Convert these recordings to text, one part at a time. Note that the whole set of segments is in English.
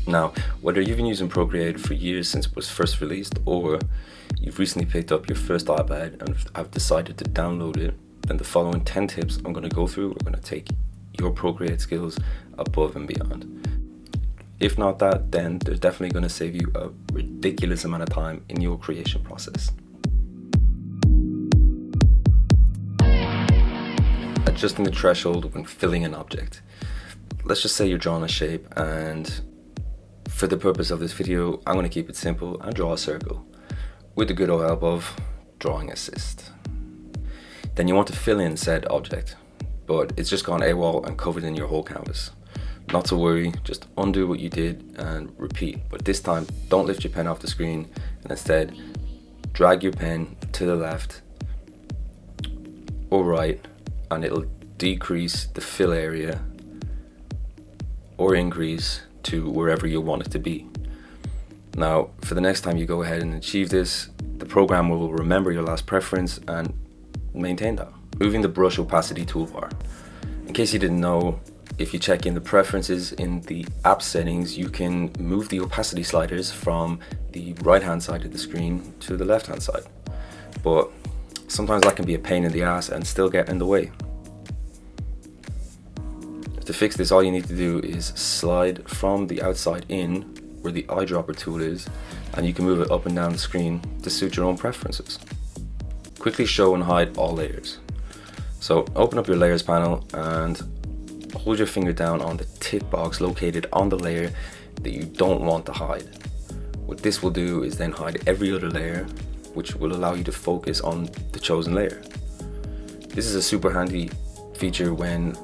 Now, whether you've been using Procreate for years since it was first released, or you've recently picked up your first iPad and have decided to download it, then the following 10 tips I'm going to go through are going to take your Procreate skills above and beyond. If not that, then they're definitely going to save you a ridiculous amount of time in your creation process. Adjusting the threshold when filling an object. Let's just say you're drawing a shape, and for the purpose of this video, I'm going to keep it simple and draw a circle with the good old help of drawing assist. Then you want to fill in said object, but it's just gone AWOL and covered in your whole canvas. Not to worry, just undo what you did and repeat, but this time don't lift your pen off the screen, and instead drag your pen to the left or right, and it'll decrease the fill area or increase to wherever you want it to be. Now, for the next time you go ahead and achieve this, the program will remember your last preference and maintain that. Moving the brush opacity toolbar. In case you didn't know, if you check in the preferences in the app settings, you can move the opacity sliders from the right hand side of the screen to the left hand side. But sometimes that can be a pain in the ass and still get in the way. To fix this, all you need to do is slide from the outside in where the eyedropper tool is, and you can move it up and down the screen to suit your own preferences. Quickly show and hide all layers. So open up your layers panel and hold your finger down on the tick box located on the layer that you don't want to hide. What this will do is then hide every other layer, which will allow you to focus on the chosen layer. This is a super handy feature when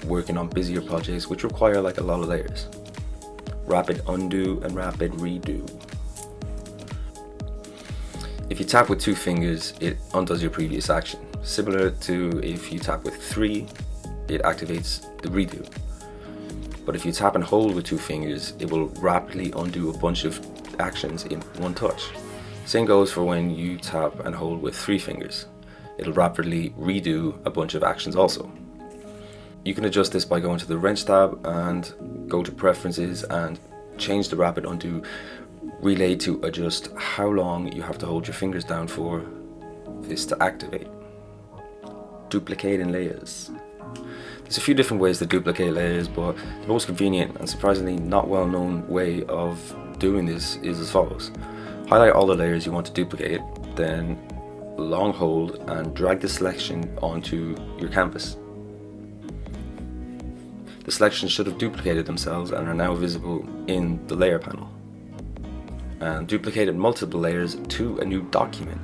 working on busier projects which require like a lot of layers. Rapid undo and rapid redo. If you tap with 2 fingers, it undoes your previous action. Similar to if you tap with 3, it activates the redo. But if you tap and hold with 2 fingers, it will rapidly undo a bunch of actions in one touch. Same goes for when you tap and hold with 3 fingers. It'll rapidly redo a bunch of actions also. You can adjust this by going to the wrench tab and go to preferences and change the rapid undo relay to adjust how long you have to hold your fingers down for this to activate. Duplicating layers. There's a few different ways to duplicate layers, but the most convenient and surprisingly not well known way of doing this is as follows. Highlight all the layers you want to duplicate, then long hold and drag the selection onto your canvas. The selections should have duplicated themselves and are now visible in the layer panel. And duplicated multiple layers to a new document.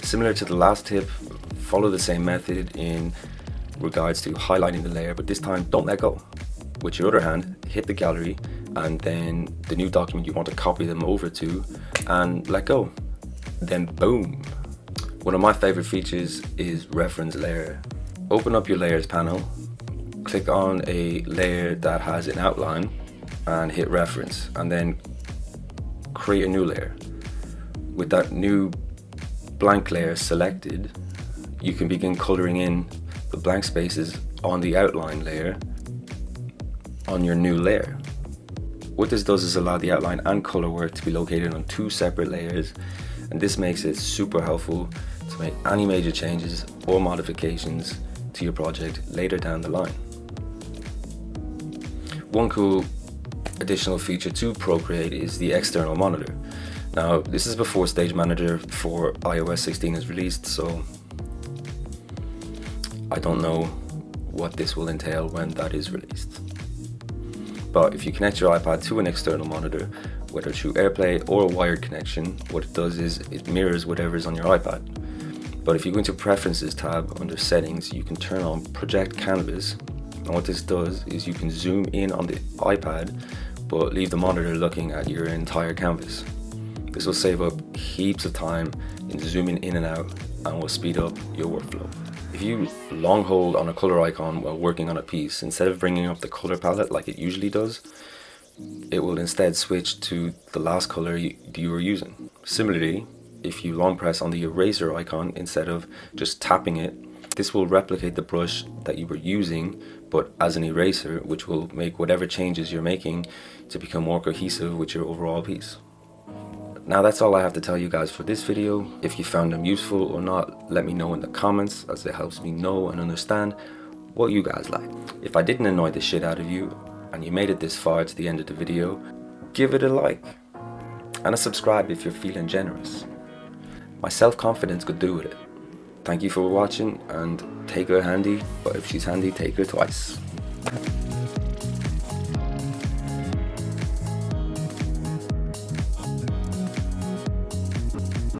Similar to the last tip, follow the same method in regards to highlighting the layer, but this time don't let go. With your other hand, hit the gallery and then the new document you want to copy them over to and let go. Then boom. One of my favorite features is reference layer. Open up your layers panel, click on a layer that has an outline and hit reference, and then create a new layer. With that new blank layer selected, you can begin coloring in the blank spaces on the outline layer on your new layer. What this does is allow the outline and color work to be located on 2 separate layers, and this makes it super helpful to make any major changes or modifications to your project later down the line. One cool additional feature to Procreate is the external monitor. Now, this is before Stage Manager for iOS 16 is released, so I don't know what this will entail when that is released. But if you connect your iPad to an external monitor, whether through AirPlay or a wired connection, what it does is it mirrors whatever is on your iPad. But if you go into Preferences tab under Settings, you can turn on Project Canvas, and what this does is you can zoom in on the iPad but leave the monitor looking at your entire canvas. This will save up heaps of time in zooming in and out and will speed up your workflow. If you long hold on a color icon while working on a piece, instead of bringing up the color palette like it usually does, it will instead switch to the last color you were using. Similarly, if you long press on the eraser icon instead of just tapping it, this will replicate the brush that you were using but as an eraser, which will make whatever changes you're making to become more cohesive with your overall piece. Now that's all I have to tell you guys for this video. If you found them useful or not, let me know in the comments, as it helps me know and understand what you guys like. If I didn't annoy the shit out of you and you made it this far to the end of the video, give it a like and a subscribe if you're feeling generous. My self-confidence could do with it. Thank you for watching, and take her handy, but if she's handy, take her twice.